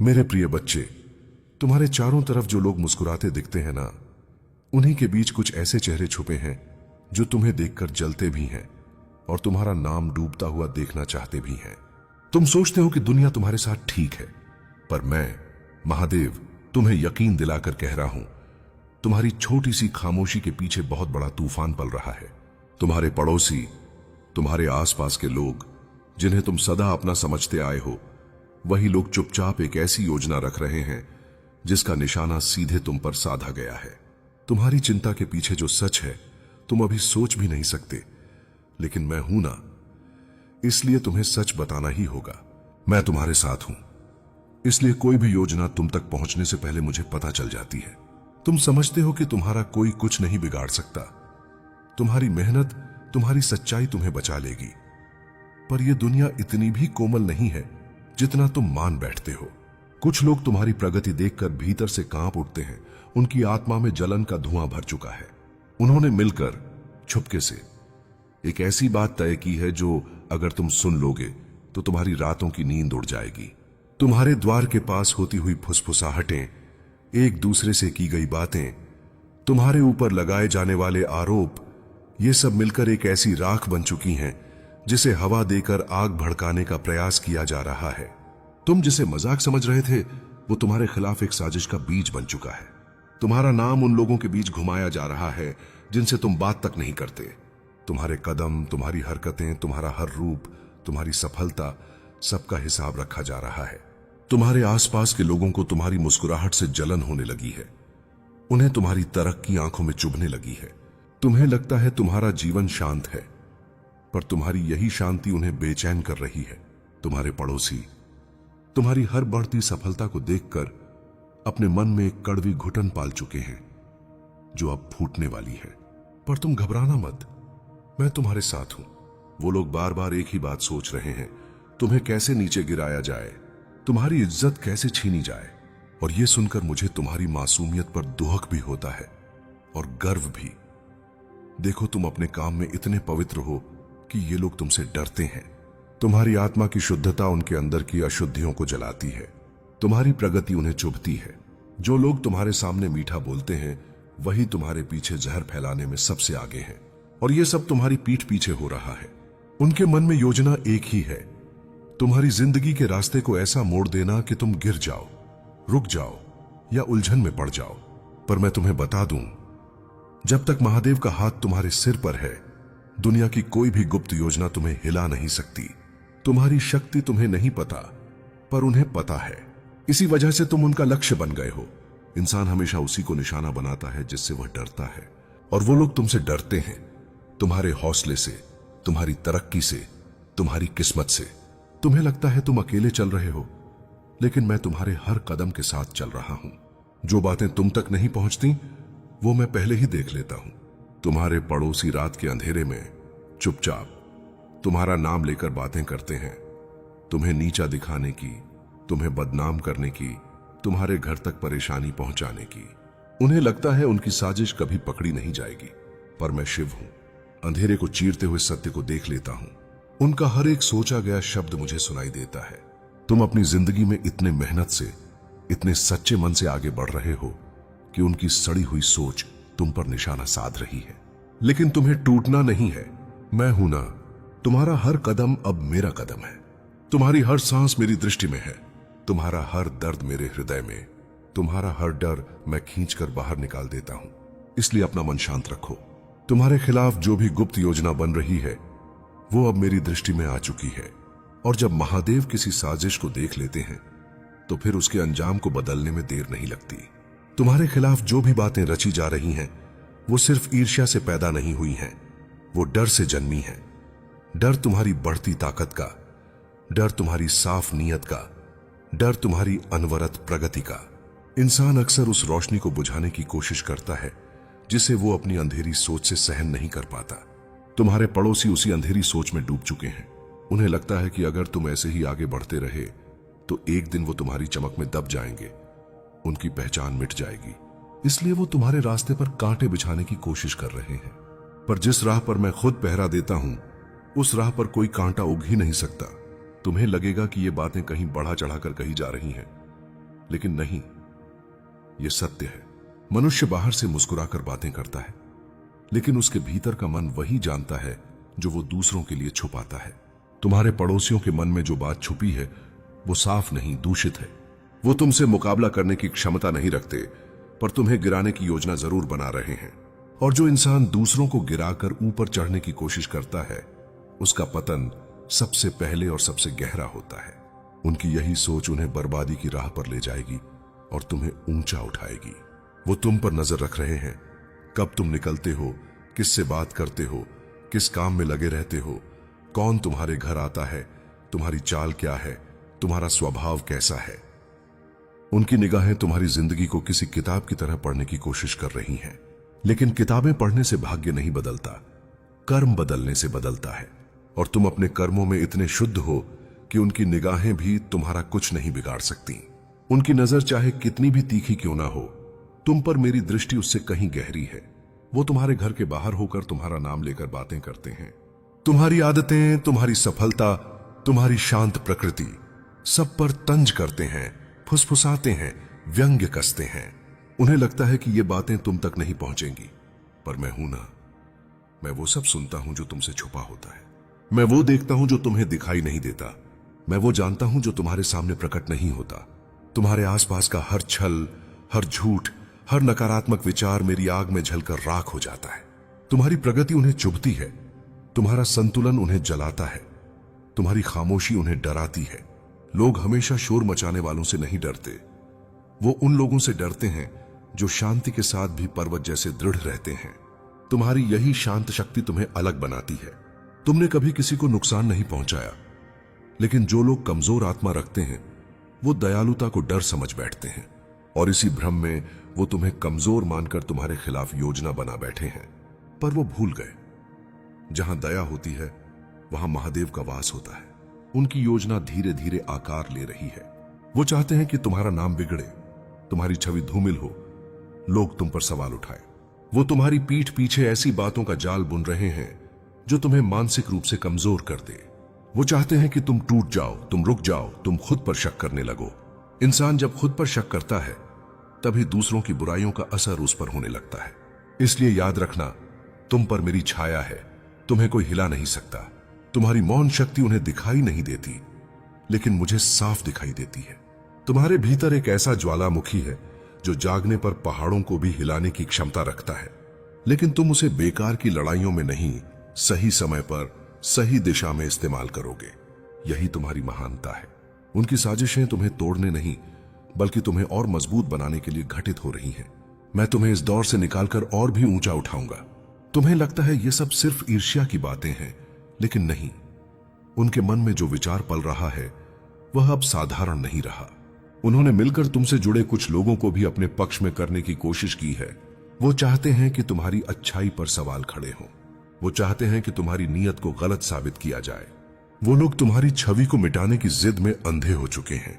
मेरे प्रिय बच्चे, तुम्हारे चारों तरफ जो लोग मुस्कुराते दिखते हैं ना, उन्हीं के बीच कुछ ऐसे चेहरे छुपे हैं जो तुम्हें देखकर जलते भी हैं और तुम्हारा नाम डूबता हुआ देखना चाहते भी हैं। तुम सोचते हो कि दुनिया तुम्हारे साथ ठीक है, पर मैं महादेव तुम्हें यकीन दिलाकर कह रहा हूं, तुम्हारी छोटी सी खामोशी के पीछे बहुत बड़ा तूफान पल रहा है। तुम्हारे पड़ोसी, तुम्हारे आसपास के लोग जिन्हें तुम सदा अपना समझते आए हो, वही लोग चुपचाप एक ऐसी योजना रख रहे हैं जिसका निशाना सीधे तुम पर साधा गया है। तुम्हारी चिंता के पीछे जो सच है तुम अभी सोच भी नहीं सकते, लेकिन मैं हूं ना, इसलिए तुम्हें सच बताना ही होगा। मैं तुम्हारे साथ हूं, इसलिए कोई भी योजना तुम तक पहुंचने से पहले मुझे पता चल जाती है। तुम समझते हो कि तुम्हारा कोई कुछ नहीं बिगाड़ सकता, तुम्हारी मेहनत, तुम्हारी सच्चाई तुम्हें बचा लेगी, पर यह दुनिया इतनी भी कोमल नहीं है जितना तुम मान बैठते हो। कुछ लोग तुम्हारी प्रगति देखकर भीतर से कांप उठते हैं, उनकी आत्मा में जलन का धुआं भर चुका है। उन्होंने मिलकर छुपके से एक ऐसी बात तय की है जो अगर तुम सुन लोगे तो तुम्हारी रातों की नींद उड़ जाएगी। तुम्हारे द्वार के पास होती हुई फुसफुसाहटें, एक दूसरे से की गई बातें, तुम्हारे ऊपर लगाए जाने वाले आरोप, ये सब मिलकर एक ऐसी राख बन चुकी हैं जिसे हवा देकर आग भड़काने का प्रयास किया जा रहा है। तुम जिसे मजाक समझ रहे थे वो तुम्हारे खिलाफ एक साजिश का बीज बन चुका है। तुम्हारा नाम उन लोगों के बीच घुमाया जा रहा है जिनसे तुम बात तक नहीं करते। तुम्हारे कदम, तुम्हारी हरकतें, तुम्हारा हर रूप, तुम्हारी सफलता, सबका हिसाब रखा जा रहा है। तुम्हारे आसपास के लोगों को तुम्हारी मुस्कुराहट से जलन होने लगी है। उन्हें तुम्हारी तरक्की आंखों में चुभने लगी है। तुम्हें लगता है तुम्हारा जीवन शांत है, पर तुम्हारी यही शांति उन्हें बेचैन कर रही है। तुम्हारे पड़ोसी तुम्हारी हर बढ़ती सफलता को देखकर अपने मन में एक कड़वी घुटन पाल चुके हैं जो अब फूटने वाली है। पर तुम घबराना मत, मैं तुम्हारे साथ हूं। वो लोग बार बार एक ही बात सोच रहे हैं, तुम्हें कैसे नीचे गिराया जाए, तुम्हारी इज्जत कैसे छीनी जाए। और यह सुनकर मुझे तुम्हारी मासूमियत पर दुहक भी होता है और गर्व भी। देखो, तुम अपने काम में इतने पवित्र हो कि ये लोग तुमसे डरते हैं। तुम्हारी आत्मा की शुद्धता उनके अंदर की अशुद्धियों को जलाती है। तुम्हारी प्रगति उन्हें चुभती है। जो लोग तुम्हारे सामने मीठा बोलते हैं वही तुम्हारे पीछे जहर फैलाने में सबसे आगे हैं। और यह सब तुम्हारी पीठ पीछे हो रहा है। उनके मन में योजना एक ही है, तुम्हारी जिंदगी के रास्ते को ऐसा मोड़ देना कि तुम गिर जाओ, रुक जाओ या उलझन में पड़ जाओ। पर मैं तुम्हें बता दूं, जब तक महादेव का हाथ तुम्हारे सिर पर है, दुनिया की कोई भी गुप्त योजना तुम्हें हिला नहीं सकती। तुम्हारी शक्ति तुम्हें नहीं पता, पर उन्हें पता है। इसी वजह से तुम उनका लक्ष्य बन गए हो। इंसान हमेशा उसी को निशाना बनाता है जिससे वह डरता है, और वो लोग तुमसे डरते हैं, तुम्हारे हौसले से, तुम्हारी तरक्की से, तुम्हारी किस्मत से। तुम्हें लगता है तुम अकेले चल रहे हो, लेकिन मैं तुम्हारे हर कदम के साथ चल रहा हूं। जो बातें तुम तक नहीं पहुंचती वो मैं पहले ही देख लेता हूं। तुम्हारे पड़ोसी रात के अंधेरे में चुपचाप तुम्हारा नाम लेकर बातें करते हैं, तुम्हें नीचा दिखाने की, तुम्हें बदनाम करने की, तुम्हारे घर तक परेशानी पहुंचाने की। उन्हें लगता है उनकी साजिश कभी पकड़ी नहीं जाएगी, पर मैं शिव हूं, अंधेरे को चीरते हुए सत्य को देख लेता हूं। उनका हर एक सोचा गया शब्द मुझे सुनाई देता है। तुम अपनी जिंदगी में इतने मेहनत से, इतने सच्चे मन से आगे बढ़ रहे हो कि उनकी सड़ी हुई सोच तुम पर निशाना साध रही है। लेकिन तुम्हें टूटना नहीं है। मैं हूं ना, तुम्हारा हर कदम अब मेरा कदम है। तुम्हारी हर सांस मेरी दृष्टि में है। तुम्हारा हर दर्द मेरे हृदय में, तुम्हारा हर डर मैं खींचकर बाहर निकाल देता हूं। इसलिए अपना मन शांत रखो। तुम्हारे खिलाफ जो भी गुप्त योजना बन रही है वो अब मेरी दृष्टि में आ चुकी है। और जब महादेव किसी साजिश को देख लेते हैं तो फिर उसके अंजाम को बदलने में देर नहीं लगती। तुम्हारे खिलाफ जो भी बातें रची जा रही हैं वो सिर्फ ईर्ष्या से पैदा नहीं हुई हैं, वो डर से जन्मी हैं। डर तुम्हारी बढ़ती ताकत का, डर तुम्हारी साफ नीयत का, डर तुम्हारी अनवरत प्रगति का। इंसान अक्सर उस रोशनी को बुझाने की कोशिश करता है जिसे वो अपनी अंधेरी सोच से सहन नहीं कर पाता। तुम्हारे पड़ोसी उसी अंधेरी सोच में डूब चुके हैं। उन्हें लगता है कि अगर तुम ऐसे ही आगे बढ़ते रहे तो एक दिन वो तुम्हारी चमक में दब जाएंगे, उनकी पहचान मिट जाएगी। इसलिए वो तुम्हारे रास्ते पर कांटे बिछाने की कोशिश कर रहे हैं। पर जिस राह पर मैं खुद पहरा देता हूं उस राह पर कोई कांटा उग ही नहीं सकता। तुम्हें लगेगा कि ये बातें कहीं बढ़ा चढ़ाकर कही जा रही हैं, लेकिन नहीं, यह सत्य है। मनुष्य बाहर से मुस्कुराकर बातें करता है, लेकिन उसके भीतर का मन वही जानता है जो वो दूसरों के लिए छुपाता है। तुम्हारे पड़ोसियों के मन में जो बात छुपी है वो साफ नहीं, दूषित है। वो तुमसे मुकाबला करने की क्षमता नहीं रखते, पर तुम्हें गिराने की योजना जरूर बना रहे हैं। और जो इंसान दूसरों को गिराकर ऊपर चढ़ने की कोशिश करता है, उसका पतन सबसे पहले और सबसे गहरा होता है। उनकी यही सोच उन्हें बर्बादी की राह पर ले जाएगी और तुम्हें ऊंचा उठाएगी। वो तुम पर नजर रख रहे हैं, कब तुम निकलते हो, किससे बात करते हो, किस काम में लगे रहते हो, कौन तुम्हारे घर आता है, तुम्हारी चाल क्या है, तुम्हारा स्वभाव कैसा है। उनकी निगाहें तुम्हारी जिंदगी को किसी किताब की तरह पढ़ने की कोशिश कर रही हैं, लेकिन किताबें पढ़ने से भाग्य नहीं बदलता, कर्म बदलने से बदलता है। और तुम अपने कर्मों में इतने शुद्ध हो कि उनकी निगाहें भी तुम्हारा कुछ नहीं बिगाड़ सकती। उनकी नजर चाहे कितनी भी तीखी क्यों ना हो, तुम पर मेरी दृष्टि उससे कहीं गहरी है। वो तुम्हारे घर के बाहर होकर तुम्हारा नाम लेकर बातें करते हैं। तुम्हारी आदतें, तुम्हारी सफलता, तुम्हारी शांत प्रकृति, सब पर तंज करते हैं, फुसफुसाते हैं, व्यंग्य कसते हैं। उन्हें लगता है कि ये बातें तुम तक नहीं पहुंचेंगी, पर मैं हूं ना, मैं वो सब सुनता हूं जो तुमसे छुपा होता है। मैं वो देखता हूं जो तुम्हें दिखाई नहीं देता। मैं वो जानता हूं जो तुम्हारे सामने प्रकट नहीं होता। तुम्हारे आसपास का हर छल, हर झूठ, हर नकारात्मक विचार मेरी आग में जलकर राख हो जाता है। तुम्हारी प्रगति उन्हें चुभती है, तुम्हारा संतुलन उन्हें जलाता है, तुम्हारी खामोशी उन्हें डराती है। लोग हमेशा शोर मचाने वालों से नहीं डरते, वो उन लोगों से डरते हैं जो शांति के साथ भी पर्वत जैसे दृढ़ रहते हैं। तुम्हारी यही शांत शक्ति तुम्हें अलग बनाती है। तुमने कभी किसी को नुकसान नहीं पहुंचाया, लेकिन जो लोग कमजोर आत्मा रखते हैं वो दयालुता को डर समझ बैठते हैं, और इसी भ्रम में वो तुम्हें कमजोर मानकर तुम्हारे खिलाफ योजना बना बैठे हैं। पर वो भूल गए, जहां दया होती है वहां महादेव का वास होता है। उनकी योजना धीरे धीरे आकार ले रही है। वो चाहते हैं कि तुम्हारा नाम बिगड़े, तुम्हारी छवि धूमिल हो, लोग तुम पर सवाल उठाए। वो तुम्हारी पीठ पीछे ऐसी बातों का जाल बुन रहे हैं जो तुम्हें मानसिक रूप से कमजोर कर दे। वो चाहते हैं कि तुम टूट जाओ, तुम रुक जाओ, तुम खुद पर शक करने लगो। इंसान जब खुद पर शक करता है तभी दूसरों की बुराइयों का असर उस पर होने लगता है। इसलिए याद रखना, तुम पर मेरी छाया है, तुम्हें कोई हिला नहीं सकता। तुम्हारी मौन शक्ति उन्हें दिखाई नहीं देती, लेकिन मुझे साफ दिखाई देती है। तुम्हारे भीतर एक ऐसा ज्वालामुखी है जो जागने पर पहाड़ों को भी हिलाने की क्षमता रखता है, लेकिन तुम उसे बेकार की लड़ाइयों में नहीं, सही समय पर सही दिशा में इस्तेमाल करोगे। यही तुम्हारी महानता है। उनकी साजिशें तुम्हें तोड़ने नहीं, बल्कि तुम्हें और मजबूत बनाने के लिए घटित हो रही हैं। मैं तुम्हें इस दौर से निकालकर और भी ऊंचा उठाऊंगा। तुम्हें लगता है ये सब सिर्फ ईर्ष्या की बातें हैं, लेकिन नहीं। उनके मन में जो विचार पल रहा है वह अब साधारण नहीं रहा। उन्होंने मिलकर तुमसे जुड़े कुछ लोगों को भी अपने पक्ष में करने की कोशिश की है। वो चाहते हैं कि तुम्हारी अच्छाई पर सवाल खड़े हों। वो चाहते हैं कि तुम्हारी नीयत को गलत साबित किया जाए। वो लोग तुम्हारी छवि को मिटाने की जिद में अंधे हो चुके हैं।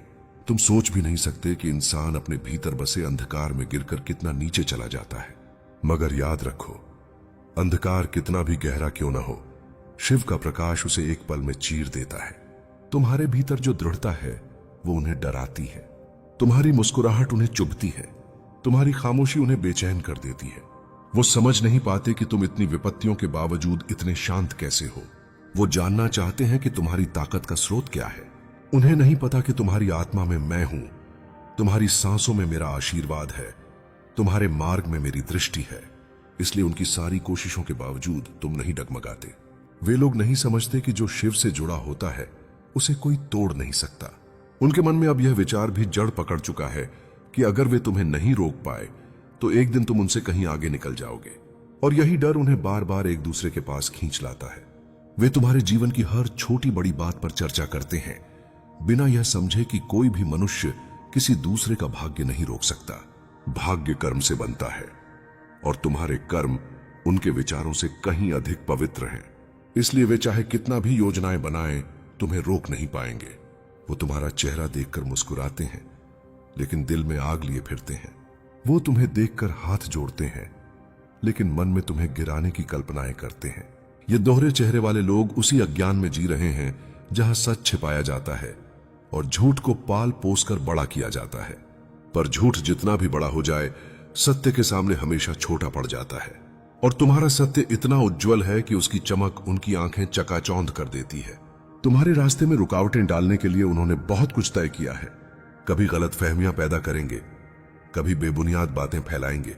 तुम सोच भी नहीं सकते कि इंसान अपने भीतर बसे अंधकार में गिरकर कितना नीचे चला जाता है। मगर याद रखो, अंधकार कितना भी गहरा क्यों ना हो, शिव का प्रकाश उसे एक पल में चीर देता है। तुम्हारे भीतर जो दृढ़ता है वो उन्हें डराती है। तुम्हारी मुस्कुराहट उन्हें चुभती है, तुम्हारी खामोशी उन्हें बेचैन कर देती है। वो समझ नहीं पाते कि तुम इतनी विपत्तियों के बावजूद इतने शांत कैसे हो। वो जानना चाहते हैं कि तुम्हारी ताकत का स्रोत क्या है। उन्हें नहीं पता कि तुम्हारी आत्मा में मैं हूं, तुम्हारी सांसों में मेरा आशीर्वाद है, तुम्हारे मार्ग में मेरी दृष्टि है। इसलिए उनकी सारी कोशिशों के बावजूद तुम नहीं डगमगाते। वे लोग नहीं समझते कि जो शिव से जुड़ा होता है उसे कोई तोड़ नहीं सकता। उनके मन में अब यह विचार भी जड़ पकड़ चुका है कि अगर वे तुम्हें नहीं रोक पाए तो एक दिन तुम उनसे कहीं आगे निकल जाओगे। और यही डर उन्हें बार बार एक दूसरे के पास खींच लाता है। वे तुम्हारे जीवन की हर छोटी बड़ी बात पर चर्चा करते हैं, बिना यह समझे कि कोई भी मनुष्य किसी दूसरे का भाग्य नहीं रोक सकता। भाग्य कर्म से बनता है और तुम्हारे कर्म उनके विचारों से कहीं अधिक पवित्र हैं। इसलिए वे चाहे कितना भी योजनाएं बनाएं, तुम्हें रोक नहीं पाएंगे। वो तुम्हारा चेहरा देखकर मुस्कुराते हैं, लेकिन दिल में आग लिए फिरते हैं। वो तुम्हें देखकर हाथ जोड़ते हैं, लेकिन मन में तुम्हें गिराने की कल्पनाएं करते हैं। ये दोहरे चेहरे वाले लोग उसी अज्ञान में जी रहे हैं जहां सच छिपाया जाता है और झूठ को पाल पोस कर बड़ा किया जाता है। पर झूठ जितना भी बड़ा हो जाए, सत्य के सामने हमेशा छोटा पड़ जाता है। और तुम्हारा सत्य इतना उज्जवल है कि उसकी चमक उनकी आंखें चकाचौंध कर देती है। तुम्हारे रास्ते में रुकावटें डालने के लिए उन्होंने बहुत कुछ तय किया है। कभी गलतफहमियां पैदा करेंगे, कभी बेबुनियाद बातें फैलाएंगे,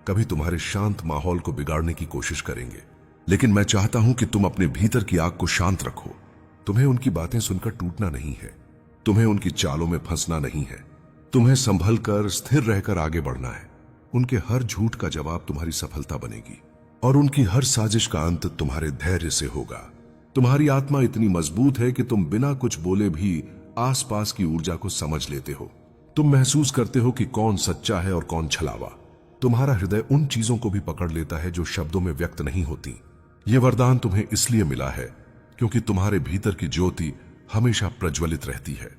कभी तुम्हारे शांत माहौल को बिगाड़ने की कोशिश करेंगे। लेकिन मैं चाहता हूं कि तुम अपने भीतर की आग को शांत रखो। तुम्हें उनकी बातें सुनकर टूटना नहीं है, तुम्हें उनकी चालों में फंसना नहीं है, तुम्हें संभल कर स्थिर रहकर आगे बढ़ना है। उनके हर झूठ का जवाब तुम्हारी सफलता बनेगी और उनकी हर साजिश का अंत तुम्हारे धैर्य से होगा। तुम्हारी आत्मा इतनी मजबूत है कि तुम बिना कुछ बोले भी आसपास की ऊर्जा को समझ लेते हो। तुम महसूस करते हो कि कौन सच्चा है और कौन छलावा। तुम्हारा हृदय उन चीजों को भी पकड़ लेता है जो शब्दों में व्यक्त नहीं होती। यह वरदान तुम्हें इसलिए मिला है क्योंकि तुम्हारे भीतर की ज्योति हमेशा प्रज्वलित रहती है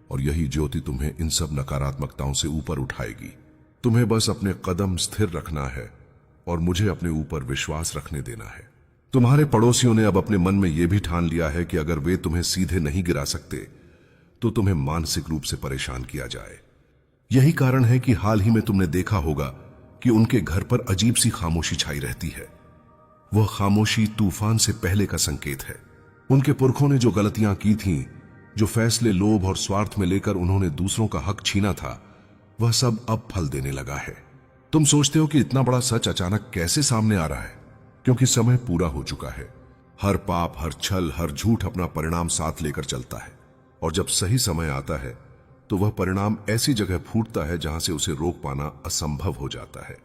और यही ज्योति तुम्हें इन सब नकारात्मकताओं से ऊपर उठाएगी। तुम्हें बस अपने कदम स्थिर रखना है और मुझे अपने ऊपर विश्वास रखने देना है। तुम्हारे पड़ोसियों ने अब अपने मन में यह भी ठान लिया है कि अगर वे तुम्हें सीधे नहीं गिरा सकते तो तुम्हें मानसिक रूप से परेशान किया जाए। यही कारण है कि हाल ही में तुमने देखा होगा कि उनके घर पर अजीब सी खामोशी छाई रहती है। वह खामोशी तूफान से पहले का संकेत है। उनके पुरखों ने जो गलतियां की थीं, जो फैसले लोभ और स्वार्थ में लेकर उन्होंने दूसरों का हक छीना था, वह सब अब फल देने लगा है। तुम सोचते हो कि इतना बड़ा सच अचानक कैसे सामने आ रहा है? क्योंकि समय पूरा हो चुका है। हर पाप, हर छल, हर झूठ अपना परिणाम साथ लेकर चलता है और जब सही समय आता है तो वह परिणाम ऐसी जगह फूटता है जहां से उसे रोक पाना असंभव हो जाता है।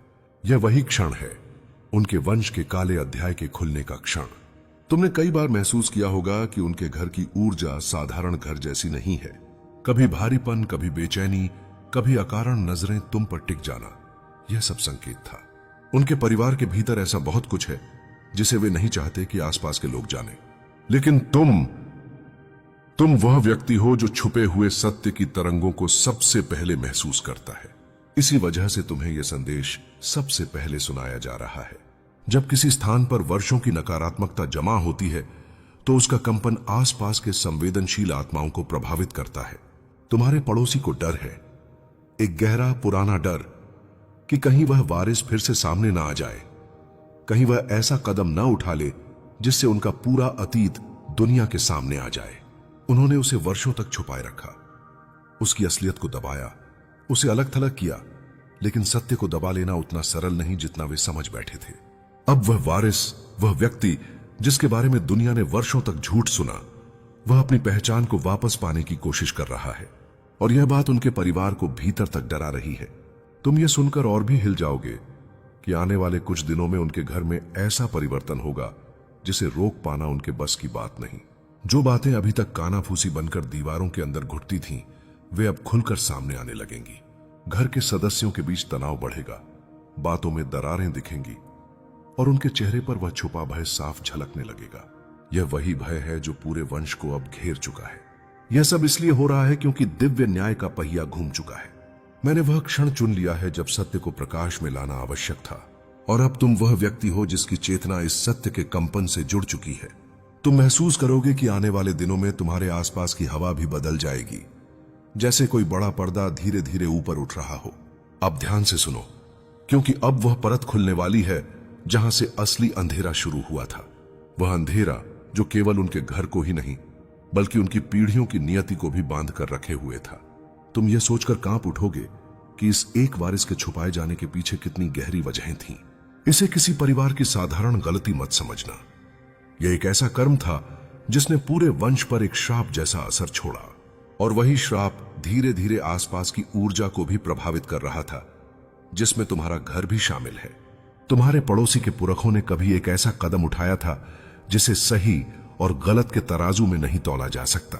यह वही क्षण है, उनके वंश के काले अध्याय के खुलने का क्षण। तुमने कई बार महसूस किया होगा कि उनके घर की ऊर्जा साधारण घर जैसी नहीं है। कभी भारीपन, कभी बेचैनी, कभी अकारण नजरें तुम पर टिक जाना, यह सब संकेत था। उनके परिवार के भीतर ऐसा बहुत कुछ है जिसे वे नहीं चाहते कि आसपास के लोग जाने। लेकिन तुम वह व्यक्ति हो जो छुपे हुए सत्य की तरंगों को सबसे पहले महसूस करता है। इसी वजह से तुम्हें यह संदेश सबसे पहले सुनाया जा रहा है। जब किसी स्थान पर वर्षों की नकारात्मकता जमा होती है तो उसका कंपन आसपास के संवेदनशील आत्माओं को प्रभावित करता है। तुम्हारे पड़ोसी को डर है, एक गहरा पुराना डर कि कहीं वह वारिस फिर से सामने ना आ जाए, कहीं वह ऐसा कदम ना उठा ले जिससे उनका पूरा अतीत दुनिया के सामने आ जाए। उन्होंने उसे वर्षों तक छुपाए रखा, उसकी असलियत को दबाया, उसे अलग थलग किया, लेकिन सत्य को दबा लेना उतना सरल नहीं जितना वे समझ बैठे थे। अब वह वारिस, वह व्यक्ति जिसके बारे में दुनिया ने वर्षों तक झूठ सुना, वह अपनी पहचान को वापस पाने की कोशिश कर रहा है और यह बात उनके परिवार को भीतर तक डरा रही है। तुम यह सुनकर और भी हिल जाओगे कि आने वाले कुछ दिनों में उनके घर में ऐसा परिवर्तन होगा जिसे रोक पाना उनके बस की बात नहीं। जो बातें अभी तक कानाफूसी बनकर दीवारों के अंदर घुटती थीं, वे अब खुलकर सामने आने लगेंगी। घर के सदस्यों के बीच तनाव बढ़ेगा, बातों में दरारें दिखेंगी और उनके चेहरे पर वह छुपा भय साफ झलकने लगेगा। यह वही भय है जो पूरे वंश को अब घेर चुका है। यह सब इसलिए हो रहा है क्योंकि दिव्य न्याय का पहिया घूम चुका है। मैंने वह क्षण चुन लिया है जब सत्य को प्रकाश में लाना आवश्यक था और अब तुम वह व्यक्ति हो जिसकी चेतना इस सत्य के कंपन से जुड़ चुकी है। तुम महसूस करोगे कि आने वाले दिनों में तुम्हारे आसपास की हवा भी बदल जाएगी, जैसे कोई बड़ा पर्दा धीरे धीरे ऊपर उठ रहा हो। अब ध्यान से सुनो, क्योंकि अब वह परत खुलने वाली है जहां से असली अंधेरा शुरू हुआ था। वह अंधेरा जो केवल उनके घर को ही नहीं बल्कि उनकी पीढ़ियों की नियति को भी बांध कर रखे हुए था। तुम यह सोचकर कांप उठोगे कि इस एक वारिस के छुपाए जाने के पीछे कितनी गहरी वजहें थीं। इसे किसी परिवार की साधारण गलती मत समझना। यह एक ऐसा कर्म था जिसने पूरे वंश पर एक श्राप जैसा असर छोड़ा और वही श्राप धीरे धीरे आसपास की ऊर्जा को भी प्रभावित कर रहा था, जिसमें तुम्हारा घर भी शामिल है। तुम्हारे पड़ोसी के पुरखों ने कभी एक ऐसा कदम उठाया था जिसे सही और गलत के तराजू में नहीं तौला जा सकता।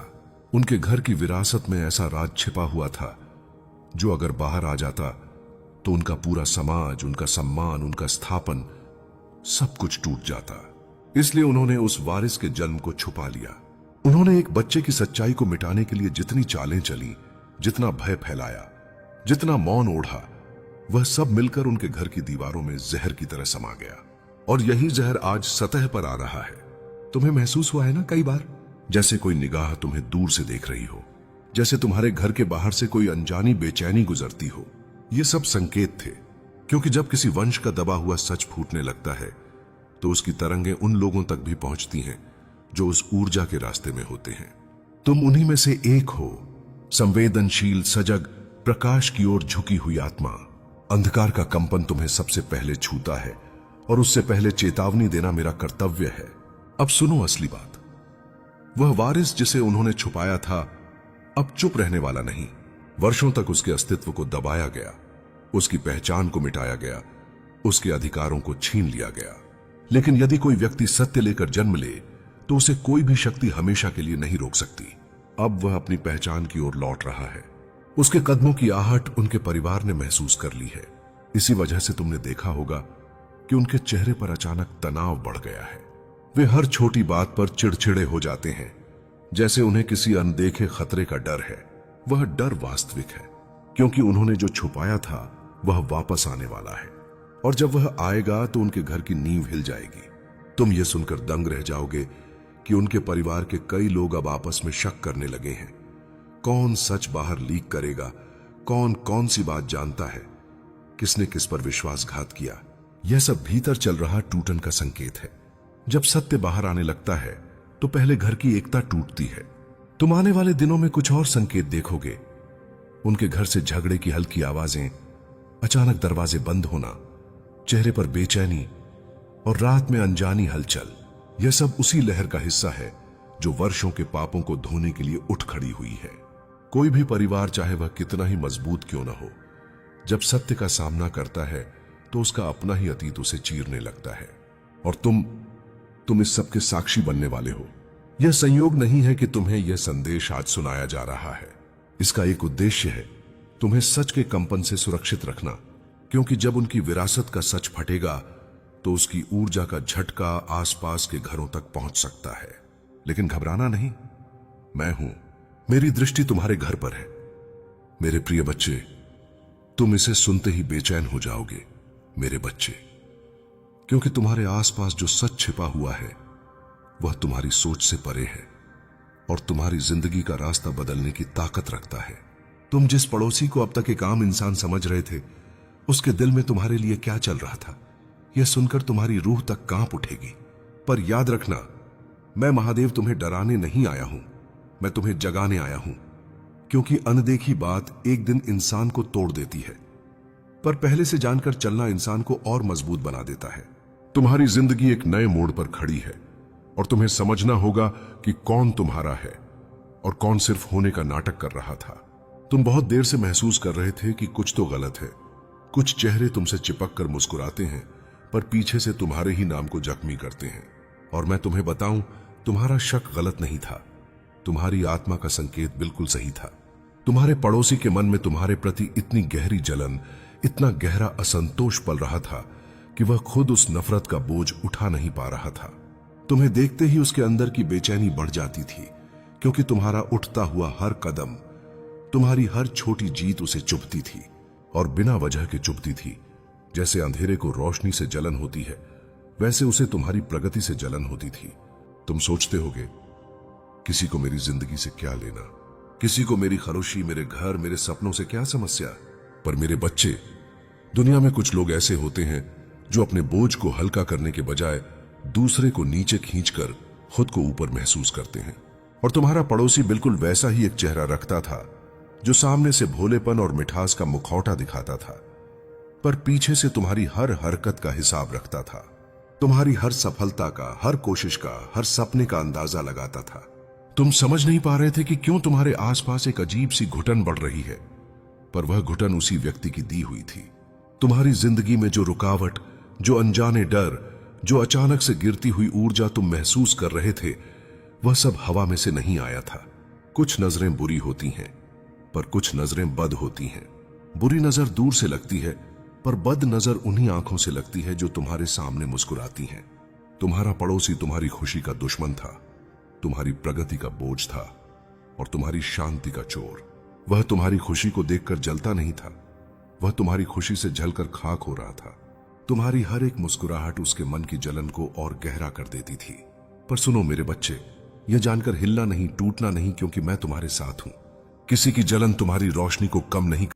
उनके घर की विरासत में ऐसा राज छिपा हुआ था जो अगर बाहर आ जाता तो उनका पूरा समाज, उनका सम्मान, उनका स्थापन, सब कुछ टूट जाता। इसलिए उन्होंने उस वारिस के जन्म को छुपा लिया। उन्होंने एक बच्चे की सच्चाई को मिटाने के लिए जितनी चालें चली, जितना भय फैलाया, जितना मौन ओढ़ा, वह सब मिलकर उनके घर की दीवारों में जहर की तरह समा गया और यही जहर आज सतह पर आ रहा है। तुम्हें महसूस हुआ है ना कई बार, जैसे कोई निगाह तुम्हें दूर से देख रही हो, जैसे तुम्हारे घर के बाहर से कोई अनजानी बेचैनी गुजरती हो। ये सब संकेत थे, क्योंकि जब किसी वंश का दबा हुआ सच फूटने लगता है तो उसकी तरंगें उन लोगों तक भी पहुंचती हैं जो उस ऊर्जा के रास्ते में होते हैं। तुम उन्हीं में से एक हो, संवेदनशील, सजग, प्रकाश की ओर झुकी हुई आत्मा। अंधकार का कंपन तुम्हें सबसे पहले छूता है और उससे पहले चेतावनी देना मेरा कर्तव्य है। अब सुनो असली बात। वह वारिस जिसे उन्होंने छुपाया था अब चुप रहने वाला नहीं। वर्षों तक उसके अस्तित्व को दबाया गया, उसकी पहचान को मिटाया गया, उसके अधिकारों को छीन लिया गया। लेकिन यदि कोई व्यक्ति सत्य लेकर जन्म ले तो उसे कोई भी शक्ति हमेशा के लिए नहीं रोक सकती। अब वह अपनी पहचान की ओर लौट रहा है। उसके कदमों की आहट उनके परिवार ने महसूस कर ली है। इसी वजह से तुमने देखा होगा कि उनके चेहरे पर अचानक तनाव बढ़ गया है। वे हर छोटी बात पर चिड़चिड़े हो जाते हैं, जैसे उन्हें किसी अनदेखे खतरे का डर है। वह डर वास्तविक है, क्योंकि उन्होंने जो छुपाया था वह वापस आने वाला है, और जब वह आएगा तो उनके घर की नींव हिल जाएगी। तुम ये सुनकर दंग रह जाओगे कि उनके परिवार के कई लोग अब आपस में शक करने लगे हैं। कौन सच बाहर लीक करेगा, कौन कौन सी बात जानता है, किसने किस पर विश्वासघात किया। यह सब भीतर चल रहा टूटन का संकेत है। जब सत्य बाहर आने लगता है तो पहले घर की एकता टूटती है। तुम आने वाले दिनों में कुछ और संकेत देखोगे। उनके घर से झगड़े की हल्की आवाजें, अचानक दरवाजे बंद होना, चेहरे पर बेचैनी और रात में अनजानी हलचल। यह सब उसी लहर का हिस्सा है जो वर्षों के पापों को धोने के लिए उठ खड़ी हुई है। कोई भी परिवार, चाहे वह कितना ही मजबूत क्यों न हो, जब सत्य का सामना करता है तो उसका अपना ही अतीत उसे चीरने लगता है। और तुम इस सब के साक्षी बनने वाले हो। यह संयोग नहीं है कि तुम्हें यह संदेश आज सुनाया जा रहा है। इसका एक उद्देश्य है, तुम्हें सच के कंपन से सुरक्षित रखना, क्योंकि जब उनकी विरासत का सच फटेगा तो उसकी ऊर्जा का झटका आसपास के घरों तक पहुंच सकता है। लेकिन घबराना नहीं, मैं हूं, मेरी दृष्टि तुम्हारे घर पर है। मेरे प्रिय बच्चे, तुम इसे सुनते ही बेचैन हो जाओगे मेरे बच्चे, क्योंकि तुम्हारे आसपास जो सच छिपा हुआ है वह तुम्हारी सोच से परे है और तुम्हारी जिंदगी का रास्ता बदलने की ताकत रखता है। तुम जिस पड़ोसी को अब तक एक आम इंसान समझ रहे थे, उसके दिल में तुम्हारे लिए क्या चल रहा था, यह सुनकर तुम्हारी रूह तक कांप उठेगी। पर याद रखना, मैं महादेव तुम्हें डराने नहीं आया हूं, मैं तुम्हें जगाने आया हूं, क्योंकि अनदेखी बात एक दिन इंसान को तोड़ देती है, पर पहले से जानकर चलना इंसान को और मजबूत बना देता है। तुम्हारी जिंदगी एक नए मोड़ पर खड़ी है और तुम्हें समझना होगा कि कौन तुम्हारा है और कौन सिर्फ होने का नाटक कर रहा था। तुम बहुत देर से महसूस कर रहे थे कि कुछ तो गलत है। कुछ चेहरे तुमसे चिपक कर मुस्कुराते हैं, पर पीछे से तुम्हारे ही नाम को जख्मी करते हैं। और मैं तुम्हें बताऊं, तुम्हारा शक गलत नहीं था, तुम्हारी आत्मा का संकेत बिल्कुल सही था। तुम्हारे पड़ोसी के मन में तुम्हारे प्रति इतनी गहरी जलन, इतना गहरा असंतोष पल रहा था कि वह खुद उस नफरत का बोझ उठा नहीं पा रहा था। तुम्हें देखते ही उसके अंदर की बेचैनी बढ़ जाती थी, क्योंकि तुम्हारा उठता हुआ हर कदम, तुम्हारी हर छोटी जीत उसे चुभती थी, और बिना वजह के चुभती थी। जैसे अंधेरे को रोशनी से जलन होती है, वैसे उसे तुम्हारी प्रगति से जलन होती थी। तुम सोचते होगे, किसी को मेरी जिंदगी से क्या लेना, किसी को मेरी खरोशी, मेरे घर, मेरे सपनों से क्या समस्या। पर मेरे बच्चे, दुनिया में कुछ लोग ऐसे होते हैं जो अपने बोझ को हल्का करने के बजाय दूसरे को नीचे खींचकर खुद को ऊपर महसूस करते हैं। और तुम्हारा पड़ोसी बिल्कुल वैसा ही एक चेहरा रखता था, जो सामने से भोलेपन और मिठास का मुखौटा दिखाता था, पर पीछे से तुम्हारी हर हरकत का हिसाब रखता था, तुम्हारी हर सफलता का, हर कोशिश का, हर सपने का अंदाजा लगाता था। तुम समझ नहीं पा रहे थे कि क्यों तुम्हारे आसपास एक अजीब सी घुटन बढ़ रही है, पर वह घुटन उसी व्यक्ति की दी हुई थी। तुम्हारी जिंदगी में जो रुकावट, जो अनजाने डर, जो अचानक से गिरती हुई ऊर्जा तुम महसूस कर रहे थे, वह सब हवा में से नहीं आया था। कुछ नजरें बुरी होती हैं, पर कुछ नजरें बद होती हैं। बुरी नजर दूर से लगती है, पर बद नजर उन्हीं आंखों से लगती है जो तुम्हारे सामने मुस्कुराती हैं। तुम्हारा पड़ोसी तुम्हारी खुशी का दुश्मन था, तुम्हारी प्रगति का बोझ था और तुम्हारी शांति का चोर। वह तुम्हारी खुशी को देखकर जलता नहीं था, वह तुम्हारी खुशी से जलकर खाक हो रहा था। तुम्हारी हर एक मुस्कुराहट उसके मन की जलन को और गहरा कर देती थी। पर सुनो मेरे बच्चे, यह जानकर हिलना नहीं, टूटना नहीं, क्योंकि मैं तुम्हारे साथ हूं। किसी की जलन तुम्हारी रोशनी को कम नहीं